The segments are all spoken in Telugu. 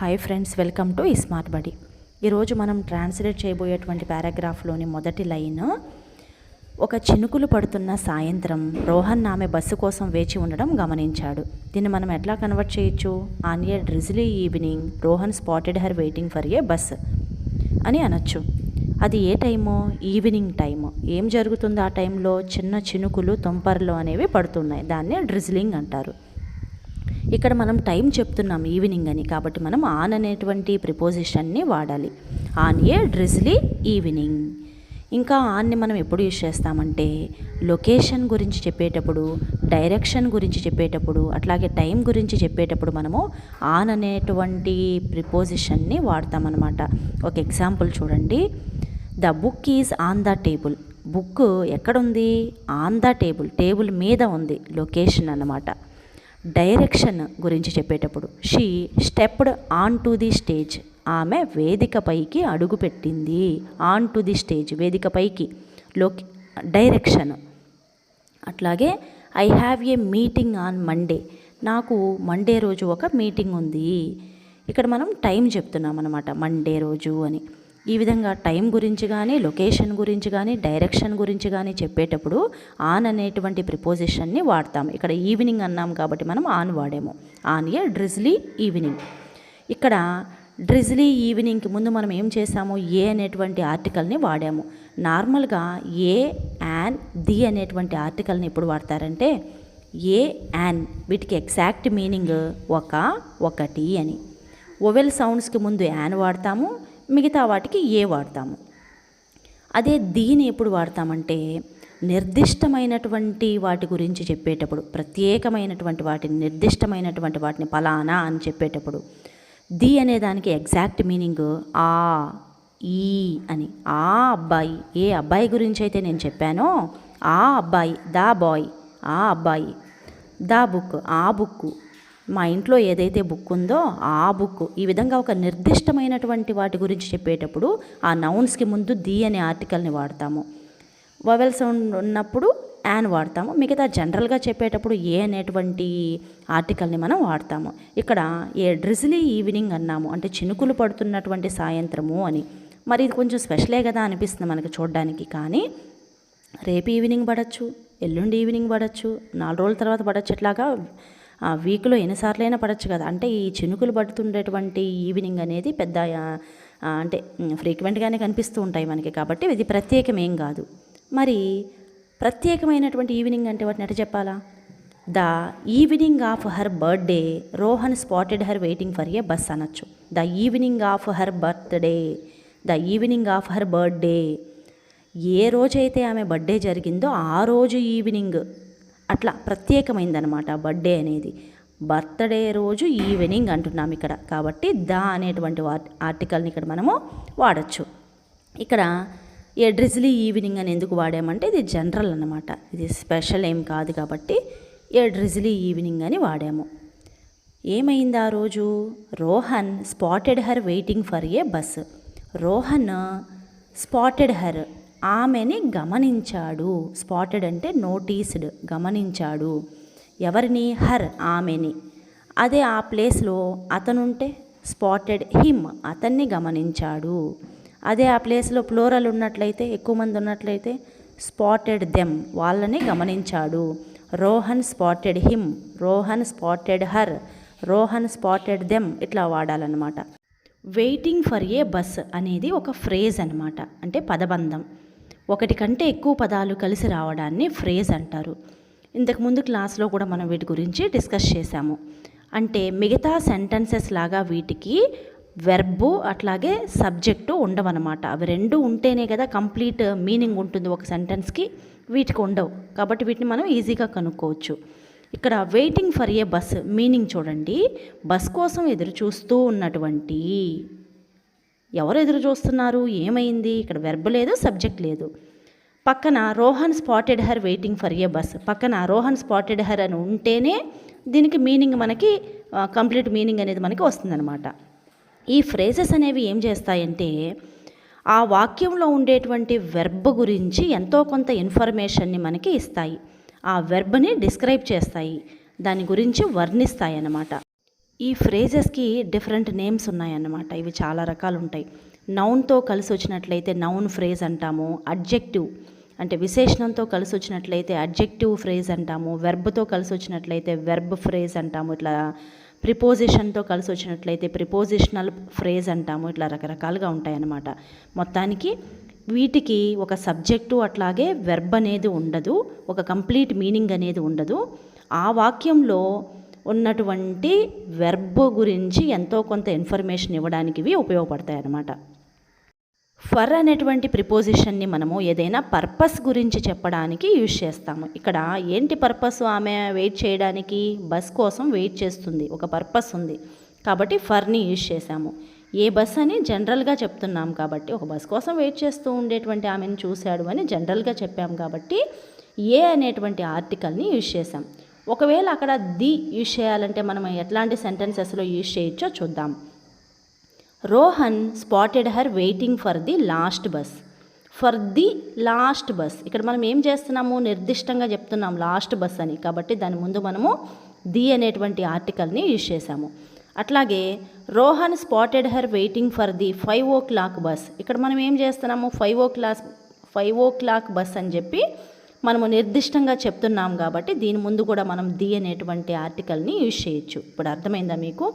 Hi friends, welcome to smart బడి. ఈరోజు మనం ట్రాన్స్లేట్ చేయబోయేటువంటి పారాగ్రాఫ్లోని మొదటి లైన్, ఒక చినుకులు పడుతున్న సాయంత్రం రోహన్ ఆమె బస్సు కోసం వేచి ఉండడం గమనించాడు. దీన్ని మనం ఎట్లా కన్వర్ట్ చేయొచ్చు? On a drizzly evening Rohan spotted her waiting for a bus అని అనొచ్చు. అది ఏ టైము? Evening time. ఏం జరుగుతుంది ఆ టైంలో? చిన్న చినుకులు, తుంపర్లు అనేవి పడుతున్నాయి. దాన్ని డ్రిజ్లింగ్ అంటారు. ఇక్కడ మనం టైం చెప్తున్నాం ఈవినింగ్ అని, కాబట్టి మనం ఆన్ అనేటువంటి ప్రిపోజిషన్ని వాడాలి. On a drizzly evening. ఇంకా ఆన్ని మనం ఎప్పుడు యూజ్ చేస్తామంటే లొకేషన్ గురించి చెప్పేటప్పుడు, డైరెక్షన్ గురించి చెప్పేటప్పుడు, అట్లాగే టైం గురించి చెప్పేటప్పుడు మనము ఆన్ అనేటువంటి ప్రిపోజిషన్ని వాడతామన్నమాట. ఒక ఎగ్జాంపుల్ చూడండి. The book is on the table. Book ఎక్కడుంది? On the table. టేబుల్ మీద ఉంది. లొకేషన్ అన్నమాట. డైరెక్షన్ గురించి చెప్పేటప్పుడు she stepped on to the stage. ఆమె వేదికపైకి అడుగుపెట్టింది. ఆన్ టు ది స్టేజ్, వేదికపైకి. డైరెక్షన్. అట్లాగే I have a meeting on Monday. నాకు మండే రోజు ఒక మీటింగ్ ఉంది. ఇక్కడ మనం టైం చెప్తున్నాం అన్నమాట, మండే రోజు అని. ఈ విధంగా టైం గురించి కానీ, లొకేషన్ గురించి కానీ, డైరెక్షన్ గురించి కానీ చెప్పేటప్పుడు ఆన్ అనేటువంటి ప్రిపోజిషన్ని వాడతాం. ఇక్కడ ఈవినింగ్ అన్నాం కాబట్టి మనం ఆన్ వాడాము. On a drizzly evening. ఇక్కడ డ్రిజ్లీ ఈవినింగ్కి ముందు మనం ఏం చేసాము? ఏ అనేటువంటి ఆర్టికల్ని వాడాము. నార్మల్గా ఏ, యాన్, ది అనేటువంటి ఆర్టికల్ని ఎప్పుడు వాడతారంటే ఏ, యాన్, వీటికి ఎగ్జాక్ట్ మీనింగ్ ఒకటి అని. వొవెల్ సౌండ్స్కి ముందు యాన్ వాడతాము, మిగతా వాటికి ఏ వాడతాము. అదే దీని ఎప్పుడు వాడతామంటే నిర్దిష్టమైనటువంటి వాటి గురించి చెప్పేటప్పుడు, ప్రత్యేకమైనటువంటి వాటిని, నిర్దిష్టమైనటువంటి వాటిని పలానా అని చెప్పేటప్పుడు. ది అనే దానికి ఎగ్జాక్ట్ మీనింగ్ ఆ, ఈ అని. ఆ అబ్బాయి, ఏ అబ్బాయి గురించి అయితే నేను చెప్పానో ఆ అబ్బాయి, ద బాయ్, ఆ అబ్బాయి. ద బుక్, ఆ బుక్కు. మా ఇంట్లో ఏదైతే బుక్ ఉందో ఆ బుక్. ఈ విధంగా ఒక నిర్దిష్టమైనటువంటి వాటి గురించి చెప్పేటప్పుడు ఆ నౌన్స్కి ముందు ది అనే ఆర్టికల్ని వాడతాము. వవెల్ సౌండ్ ఉన్నప్పుడు యాన్ వాడతాము. మిగతా జనరల్గా చెప్పేటప్పుడు ఏ అనేటువంటి ఆర్టికల్ని మనం వాడతాము. ఇక్కడ ఏ డ్రిజ్లీ ఈవినింగ్ అన్నాము అంటే చినుకులు పడుతున్నటువంటి సాయంత్రము అని. మరి ఇది కొంచెం స్పెషలే కదా అనిపిస్తుంది మనకి చూడడానికి. కానీ రేపు ఈవినింగ్ పడవచ్చు, ఎల్లుండి ఈవినింగ్ పడవచ్చు, 4 రోజుల తర్వాత పడవచ్చు. ఇట్లాగా వీక్లో ఎన్నిసార్లైనా పడవచ్చు కదా. అంటే ఈ చినుకులు పడుతుండేటువంటి ఈవినింగ్ అనేది పెద్ద అంటే ఫ్రీక్వెంట్గానే కనిపిస్తూ ఉంటాయి మనకి. కాబట్టి ఇది ప్రత్యేకమేం కాదు. మరి ప్రత్యేకమైనటువంటి ఈవినింగ్ అంటే వాటిని ఎట్లా చెప్పాలా? The evening of her birthday Rohan spotted her waiting for a bus అనొచ్చు. The evening of her birthday, the evening of her birthday. ఏ రోజైతే ఆమె బర్త్డే జరిగిందో ఆ రోజు ఈవినింగ్, అట్లా ప్రత్యేకమైందనమాట బర్త్డే అనేది. బర్త్డే రోజు ఈవినింగ్ అంటున్నాం ఇక్కడ. కాబట్టి ద అనేటువంటి ఆర్టికల్ని ఇక్కడ మనము వాడచ్చు. ఇక్కడ ఏ డ్రిజ్లీ ఈవినింగ్ అని ఎందుకు వాడామంటే ఇది జనరల్ అన్నమాట, ఇది స్పెషల్ ఏం కాదు. కాబట్టి ఏ డ్రిజ్లీ ఈవినింగ్ అని వాడాము. ఏమైంది ఆ రోజు? Rohan spotted her waiting for a bus. Rohan spotted her, ఆమెని గమనించాడు. స్పాటెడ్ అంటే నోటీస్డ్, గమనించాడు. ఎవరిని? హర్, ఆమెని. అదే ఆ ప్లేస్లో అతనుంటే స్పాటెడ్ హిమ్, అతన్ని గమనించాడు. అదే ఆ ప్లేస్లో ప్లూరల్ ఉన్నట్లయితే, ఎక్కువ మంది ఉన్నట్లయితే స్పాటెడ్ దెమ్, వాళ్ళని గమనించాడు. Rohan spotted him, Rohan spotted her, Rohan spotted them, ఇట్లా వాడాలన్నమాట. వెయిటింగ్ ఫర్ ఏ బస్ అనేది ఒక ఫ్రేజ్ అనమాట, అంటే పదబంధం. ఒకటి కంటే ఎక్కువ పదాలు కలిసి రావడాన్ని ఫ్రేజ్ అంటారు. ఇంతకుముందు క్లాస్లో కూడా మనం వీటి గురించి డిస్కస్ చేశాము. అంటే మిగతా సెంటెన్సెస్ లాగా వీటికి వెర్బు అట్లాగే సబ్జెక్టు ఉండవన్నమాట. అవి రెండు ఉంటేనే కదా కంప్లీట్ మీనింగ్ ఉంటుంది ఒక సెంటెన్స్కి. వీటికి ఉండవు. కాబట్టి వీటిని మనం ఈజీగా కనుక్కోవచ్చు. ఇక్కడ waiting for a bus meaning చూడండి. బస్ కోసం ఎదురు చూస్తూ ఉన్నటువంటి, ఎవరు ఎదురు చూస్తున్నారు? ఏమైంది? ఇక్కడ వెర్బ్ లేదు, సబ్జెక్ట్ లేదు. పక్కన Rohan spotted her waiting for a bus, పక్కన రోహన్ స్పాటెడ్ హర్ అని ఉంటేనే దీనికి మీనింగ్ మనకి కంప్లీట్ మీనింగ్ అనేది మనకి వస్తుందన్నమాట. ఈ ఫ్రేజెస్ అనేవి ఏం చేస్తాయంటే ఆ వాక్యంలో ఉండేటువంటి వెర్బ్ గురించి ఎంతో కొంత ఇన్ఫర్మేషన్ని మనకి ఇస్తాయి. ఆ వెర్బ్ని డిస్క్రైబ్ చేస్తాయి, దాని గురించి వర్ణిస్తాయి అన్నమాట. ఈ ఫ్రేజెస్కి డిఫరెంట్ నేమ్స్ ఉన్నాయన్నమాట. ఇవి చాలా రకాలు ఉంటాయి. నౌన్తో కలిసి వచ్చినట్లయితే నౌన్ ఫ్రేజ్ అంటాము. అడ్జెక్టివ్ అంటే విశేషణంతో కలిసి వచ్చినట్లయితే అడ్జెక్టివ్ ఫ్రేజ్ అంటాము. వెర్బ్తో కలిసి వచ్చినట్లయితే వెర్బ్ ఫ్రేజ్ అంటాము. ఇట్లా ప్రిపోజిషన్తో కలిసి వచ్చినట్లయితే ప్రిపోజిషనల్ ఫ్రేజ్ అంటాము. ఇట్లా రకరకాలుగా ఉంటాయన్నమాట. మొత్తానికి వీటికి ఒక సబ్జెక్టు అట్లాగే వెర్బ్ అనేది ఉండదు, ఒక కంప్లీట్ మీనింగ్ అనేది ఉండదు. ఆ వాక్యంలో ఉన్నటువంటి వెర్బ్ గురించి ఎంతో కొంత ఇన్ఫర్మేషన్ ఇవ్వడానికి ఇవి ఉపయోగపడతాయి అన్నమాట. ఫర్ అనేటువంటి ప్రిపోజిషన్ని మనము ఏదైనా పర్పస్ గురించి చెప్పడానికి యూజ్ చేస్తాము. ఇక్కడ ఏంటి పర్పస్? ఆమె వెయిట్ చేయడానికి బస్ కోసం వెయిట్ చేస్తుంది, ఒక పర్పస్ ఉంది కాబట్టి ఫర్ని యూజ్ చేశాము. ఏ బస్ అని జనరల్గా చెప్తున్నాం కాబట్టి, ఒక బస్ కోసం వెయిట్ చేస్తూ ఉండేటువంటి ఆమెను చూశాడు అని జనరల్గా చెప్పాం కాబట్టి ఏ అనేటువంటి ఆర్టికల్ని యూజ్ చేసాం. ఒకవేళ అక్కడ ది యూజ్ చేయాలంటే మనం ఎట్లాంటి సెంటెన్సెస్లో యూజ్ చేయొచ్చో చూద్దాం. Rohan spotted her waiting for the last bus. For the last bus, ఇక్కడ మనం ఏం చేస్తున్నాము? నిర్దిష్టంగా చెప్తున్నాం లాస్ట్ బస్ అని, కాబట్టి దాని ముందు మనము ది అనేటువంటి ఆర్టికల్ని యూజ్ చేసాము. అట్లాగే Rohan spotted her waiting for the 5 o'clock bus, ఇక్కడ మనం ఏం చేస్తున్నాము? 5 o'clock బస్ అని చెప్పి మనము నిర్దిష్టంగా చెప్తున్నాం కాబట్టి దీని ముందు కూడా మనం ది అనేటువంటి ఆర్టికల్ని యూజ్ చేయొచ్చు. ఇప్పుడు అర్థమైందా మీకు?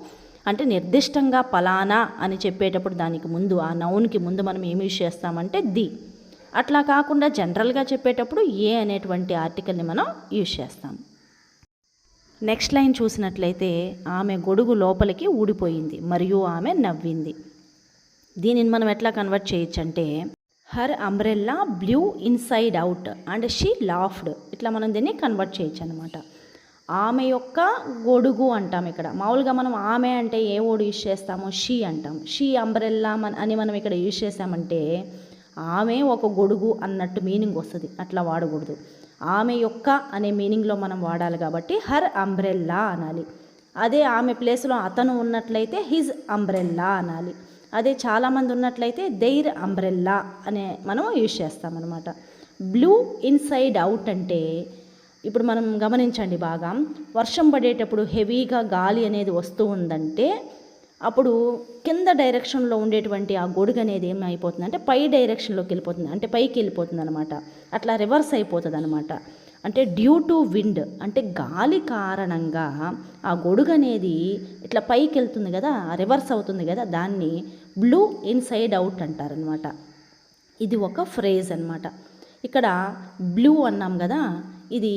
అంటే నిర్దిష్టంగా పలానా అని చెప్పేటప్పుడు దానికి ముందు, ఆ నౌన్కి ముందు మనం ఏమి యూజ్ చేస్తామంటే ది. అట్లా కాకుండా జనరల్గా చెప్పేటప్పుడు ఏ అనేటువంటి ఆర్టికల్ని మనం యూజ్ చేస్తాం. నెక్స్ట్ లైన్ చూసినట్లయితే ఆమె గొడుగు లోపలికి ఊడిపోయింది మరియు ఆమె నవ్వింది. దీనిని మనం ఎట్లా కన్వర్ట్ చేయొచ్చు అంటే her umbrella blue inside out and she laughed. ఇట్లా మనం దీన్ని కన్వర్ట్ చేయొచ్చు అనమాట. ఆమె యొక్క గొడుగు అంటాం. ఇక్కడ మామూలుగా మనం ఆమె అంటే ఏ వర్డ్ యూజ్ చేస్తామో షీ అంటాం. షీ అంబ్రెల్లా అని మనం ఇక్కడ యూజ్ చేసామంటే ఆమె ఒక గొడుగు అన్నట్టు మీనింగ్ వస్తుంది, అట్లా వాడకూడదు. ఆమె యొక్క అనే మీనింగ్లో మనం వాడాలి కాబట్టి హర్ అంబ్రెల్లా అనాలి. అదే ఆమె ప్లేస్లో అతను ఉన్నట్లయితే హిజ్ అంబ్రెల్లా అనాలి. అదే చాలామంది ఉన్నట్లయితే దెయిర్ అంబ్రెల్లా అనే మనం యూజ్ చేస్తామన్నమాట. బ్లూ ఇన్సైడ్ అవుట్ అంటే ఇప్పుడు మనం గమనించండి బాగా, వర్షం పడేటప్పుడు హెవీగా గాలి అనేది వస్తూ ఉందంటే అప్పుడు కింద డైరెక్షన్లో ఉండేటువంటి ఆ గొడుగు అనేది ఏమైపోతుంది అంటే పై డైరెక్షన్లోకి వెళ్ళిపోతుంది, అంటే పైకి వెళ్ళిపోతుంది అనమాట. అట్లా రివర్స్ అయిపోతుంది అనమాట. అంటే డ్యూ టు విండ్ అంటే గాలి కారణంగా ఆ గొడుగు అనేది ఇట్లా పైకి వెళ్తుంది కదా, రివర్స్ అవుతుంది కదా, దాన్ని బ్లూ ఇన్సైడ్ అవుట్ అంటారనమాట. ఇది ఒక ఫ్రేజ్ అనమాట. ఇక్కడ బ్లూ అన్నాం కదా, ఇది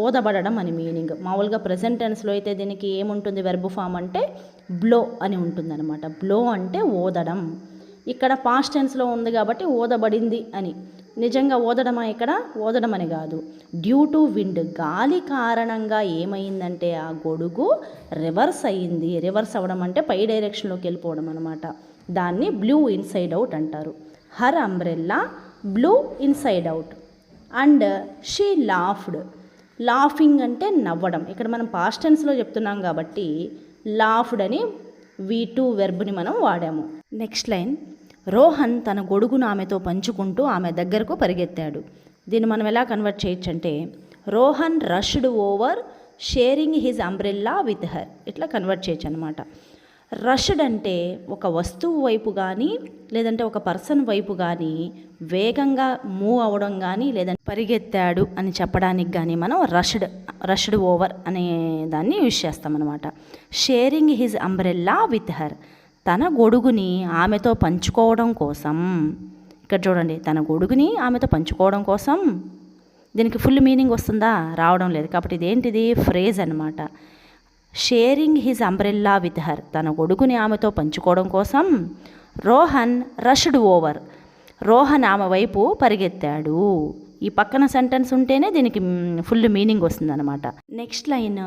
ఊదబడడం అని మీనింగ్. మామూలుగా ప్రెజెంట్ టెన్స్లో అయితే దీనికి ఏముంటుంది? వెర్బ్ ఫామ్ అంటే బ్లో అని ఉంటుందన్నమాట. బ్లో అంటే ఊదడం. ఇక్కడ పాస్ట్ టెన్స్లో ఉంది కాబట్టి ఊదబడింది అని. నిజంగా ఊదడమా? ఇక్కడ ఊదడం అని కాదు, డ్యూ టు విండ్ గాలి కారణంగా ఏమైందంటే ఆ గొడుగు రివర్స్ అయ్యింది. రివర్స్ అవ్వడం అంటే పై డైరెక్షన్లోకి వెళ్ళిపోవడం అనమాట. దాన్ని బ్లూ ఇన్సైడ్ అవుట్ అంటారు. Her umbrella blue inside out and she laughed. Laughing అంటే నవ్వడం. ఇక్కడ మనం పాస్ట్ టెన్స్లో చెప్తున్నాం కాబట్టి లాఫ్డ్ అని V2 వెర్బ్ని మనం వాడాము. నెక్స్ట్ లైన్, రోహన్ తన గొడుగును ఆమెతో పంచుకుంటూ ఆమె దగ్గరకు పరిగెత్తాడు. దీన్ని మనం ఎలా కన్వర్ట్ చేయొచ్చు అంటే Rohan rushed over sharing his umbrella with her. ఇట్లా కన్వర్ట్ చేయొచ్చు అనమాట. రష్డ్ అంటే ఒక వస్తువు వైపు కానీ లేదంటే ఒక పర్సన్ వైపు కానీ వేగంగా మూవ్ అవ్వడం కానీ లేదంటే పరిగెత్తాడు అని చెప్పడానికి కానీ మనం రష్డ్ ఓవర్ అనే దాన్ని యూజ్ చేస్తామన్నమాట. Sharing his umbrella with her, తన గొడుగుని ఆమెతో పంచుకోవడం కోసం. ఇక్కడ చూడండి, తన గొడుగుని ఆమెతో పంచుకోవడం కోసం. దీనికి ఫుల్ మీనింగ్ వస్తుందా? రావడం లేదు. కాబట్టి ఇదేంటిది? ఫ్రేజ్ అనమాట. Sharing his umbrella with her, తన గొడుగుని ఆమెతో పంచుకోవడం కోసం. రోహన్ రష్డ్ ఓవర్, రోహన్ ఆమె వైపు పరిగెత్తాడు. ఈ పక్కన సెంటెన్స్ ఉంటేనే దీనికి ఫుల్ మీనింగ్ వస్తుందన్నమాట. నెక్స్ట్ లైన్,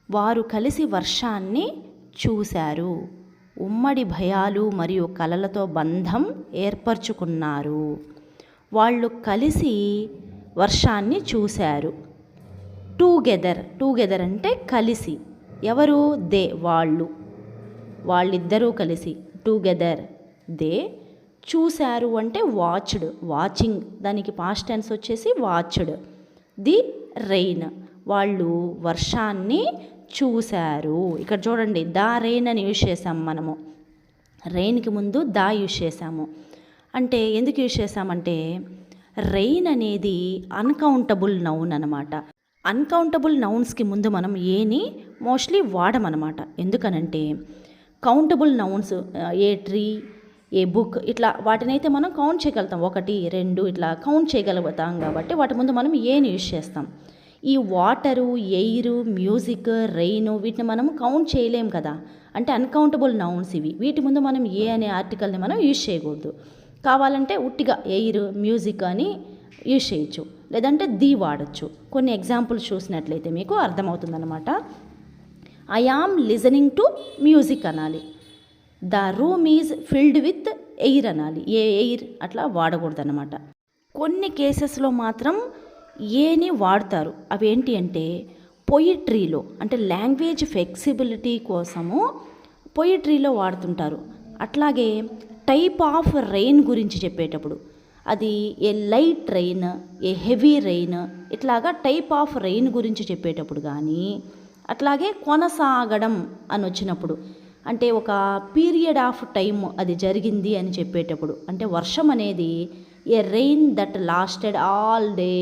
వారు కలిసి వర్షాన్ని చూశారు. ఉమ్మడి భయాలు మరియు కలలతో బంధం ఏర్పరచుకున్నారు. వాళ్ళు కలిసి వర్షాన్ని చూశారు. టుగెదర్ అంటే కలిసి. ఎవరు? దే, వాళ్ళిద్దరూ కలిసి. Together they. చూశారు అంటే వాచ్డ్, వాచింగ్. దానికి పాస్ట్ టెన్స్ వచ్చేసి వాచ్డ్. ది రెయిన్, వాళ్ళు వర్షాన్ని చూశారు. ఇక్కడ చూడండి, ద రెయిన్ అని యూజ్ చేసాము మనము. రెయిన్కి ముందు ద యూజ్ చేసాము. అంటే ఎందుకు యూజ్ చేసామంటే రెయిన్ అనేది అన్కౌంటబుల్ నౌన్ అనమాట. అన్కౌంటబుల్ నౌన్స్కి ముందు మనం ఏని మోస్ట్లీ వాడమన్నమాట. ఎందుకనంటే కౌంటబుల్ నౌన్స్ ఏ ట్రీ, ఏ బుక్, ఇట్లా వాటినైతే మనం కౌంట్ చేయగలుగుతాం. 1, 2 ఇట్లా కౌంట్ చేయగలుగుతాం కాబట్టి వాటి ముందు మనం ఏని యూజ్ చేస్తాం. ఈ వాటరు, ఎయిర్, మ్యూజిక్, రెయిన్ వీటిని మనం కౌంట్ చేయలేం కదా. అంటే అన్కౌంటబుల్ నౌన్స్ ఇవి. వీటి ముందు మనం ఏ అనే ఆర్టికల్ని మనం యూజ్ చేయకూడదు. కావాలంటే ఉట్టిగా ఎయిర్, మ్యూజిక్ అని యూజ్ చేయొచ్చు, లేదంటే ది వాడచ్చు. కొన్ని ఎగ్జాంపుల్స్ చూసినట్లయితే మీకు అర్థమవుతుందన్నమాట. I am listening to music అనాలి. The room is filled with air అనాలి. ఏ ఎయిర్ అట్లా వాడకూడదు అన్నమాట. కొన్ని కేసెస్లో మాత్రం ఏని వాడతారు. అవేంటి అంటే పొయిట్రీలో, అంటే లాంగ్వేజ్ ఫ్లెక్సిబిలిటీ కోసము పొయిట్రీలో వాడుతుంటారు. అట్లాగే టైప్ ఆఫ్ రెయిన్ గురించి చెప్పేటప్పుడు అది ఏ లైట్ రెయిన్, ఏ హెవీ రెయిన్, ఇట్లాగా టైప్ ఆఫ్ రెయిన్ గురించి చెప్పేటప్పుడు కానీ, అట్లాగే కొనసాగడం అని వచ్చినప్పుడు అంటే ఒక పీరియడ్ ఆఫ్ టైం అది జరిగింది అని చెప్పేటప్పుడు, అంటే వర్షం అనేది a rain that lasted all day,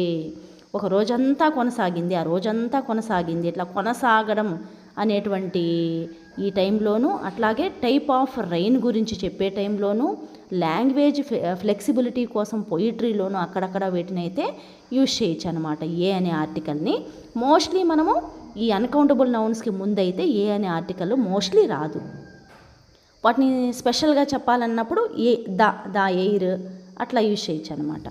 ఒక రోజంతా కొనసాగింది, ఆ రోజంతా కొనసాగింది, ఇట్లా కొనసాగడం అనేటువంటి ఈ టైంలోనూ, అట్లాగే టైప్ ఆఫ్ రెయిన్ గురించి చెప్పే టైంలోనూ, లాంగ్వేజ్ ఫ్లెక్సిబిలిటీ కోసం పొయిట్రీలోనూ అక్కడక్కడ వీటినైతే యూజ్ చేయొచ్చు అనమాట ఏ అనే ఆర్టికల్ని. మోస్ట్లీ మనము ఈ అన్కౌంటబుల్ నౌన్స్కి ముందైతే ఏ అనే ఆర్టికల్ మోస్ట్లీ రాదు. వాటిని స్పెషల్గా చెప్పాలన్నప్పుడు ఏ ద ఎయిర్ అట్లా యూజ్ చేయొచ్చు అనమాట.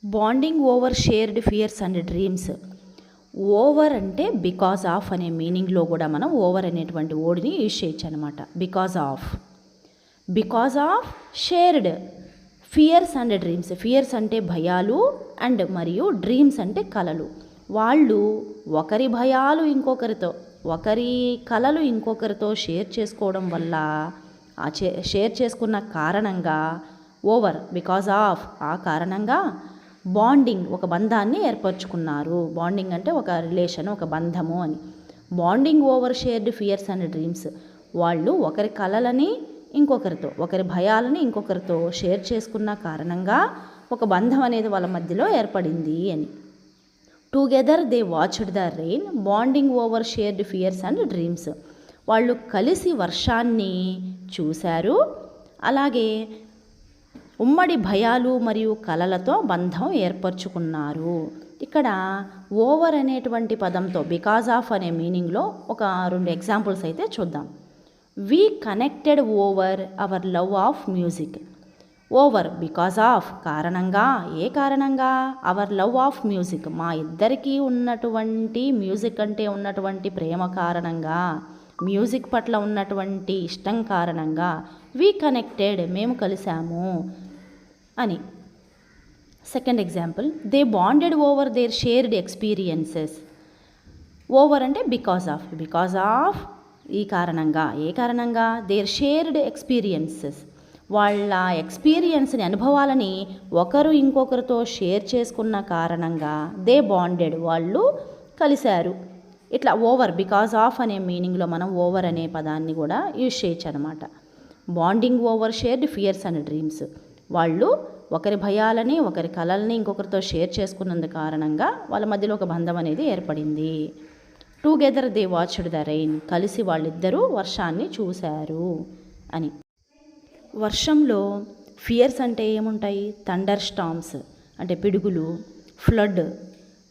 Bonding over shared fears and dreams. Over అంటే బికాజ్ ఆఫ్ అనే మీనింగ్లో కూడా మనం ఓవర్ అనేటువంటి వర్డ్ని యూజ్ చేయొచ్చు అనమాట. Because of shared fears and dreams. Fears అంటే భయాలు, అండ్ మరియు డ్రీమ్స్ అంటే కలలు. వాళ్ళు ఒకరి భయాలు ఇంకొకరితో, ఒకరి కలలు ఇంకొకరితో షేర్ చేసుకోవడం వల్ల, ఆ షేర్ చేసుకున్న కారణంగా ఓవర్, బికాజ్ ఆఫ్ ఆ కారణంగా బాండింగ్ ఒక బంధాన్ని ఏర్పరచుకున్నారు. బాండింగ్ అంటే ఒక రిలేషన్, ఒక బంధము అని. Bonding over shared fears and dreams. వాళ్ళు ఒకరి కలలని ఇంకొకరితో, ఒకరి భయాలని ఇంకొకరితో షేర్ చేసుకున్న కారణంగా ఒక బంధం అనేది వాళ్ళ మధ్యలో ఏర్పడింది అని. Together they watched the rain, bonding over shared fears and dreams. వాళ్ళు కలిసి వర్షాన్ని చూశారు, అలాగే ఉమ్మడి భయాలు మరియు కలలతో బంధం ఏర్పరచుకున్నారు. ఇక్కడ ఓవర్ అనేటువంటి పదంతో బికాజ్ ఆఫ్ అనే మీనింగ్లో ఒక 2 ఎగ్జాంపుల్స్ అయితే చూద్దాం. We connected over hour love of music. Over because of కారణంగా, ఏ కారణంగా, అవర్ లవ్ ఆఫ్ మ్యూజిక్ మా ఇద్దరికీ ఉన్నటువంటి మ్యూజిక్ అంటే ఉన్నటువంటి ప్రేమ కారణంగా, మ్యూజిక్ పట్ల ఉన్నటువంటి ఇష్టం కారణంగా వీ కనెక్టెడ్ మేము కలిసాము అని. Second example, they bonded over their shared experiences. Over అంటే బికాజ్ ఆఫ్ ఈ కారణంగా, ఏ కారణంగా, దేర్ షేర్డ్ ఎక్స్పీరియన్సెస్ వాళ్ళ ఎక్స్పీరియన్స్ని, అనుభవాలని ఒకరు ఇంకొకరితో షేర్ చేసుకున్న కారణంగా దే బాండెడ్ వాళ్ళు కలిశారు. ఇట్లా ఓవర్ బికాజ్ ఆఫ్ అనే మీనింగ్లో మనం ఓవర్ అనే పదాన్ని కూడా యూజ్ చేయొచ్చు అనమాట. Bonding over shared fears and dreams. వాళ్ళు ఒకరి భయాలని, ఒకరి కలల్ని ఇంకొకరితో షేర్ చేసుకున్నందు కారణంగా వాళ్ళ మధ్యలో ఒక బంధం అనేది ఏర్పడింది. Together they watched the rain. కలిసి వాళ్ళిద్దరూ వర్షాన్ని చూశారు అని. వర్షంలో ఫియర్స్ అంటే ఏముంటాయి? థండర్ స్టార్మ్స్ అంటే పిడుగులు, ఫ్లడ్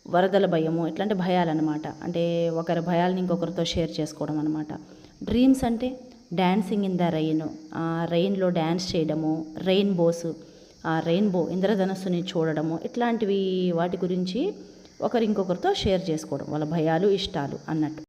వరదల భయము, ఇట్లాంటి భయాలన్నమాట. అంటే ఒకరి భయాలని ఇంకొకరితో షేర్ చేసుకోవడం అనమాట. డ్రీమ్స్ అంటే డ్యాన్సింగ్ ఇన్ ద రెయిన్, రెయిన్లో డ్యాన్స్ చేయడము, రెయిన్బోస్, రెయిన్బో ఇంద్రధనస్సుని చూడడము, ఇట్లాంటివి వాటి గురించి ఒకరింకొకరితో షేర్ చేసుకోవడం, వాళ్ళ భయాలు ఇష్టాలు అన్నట్టు.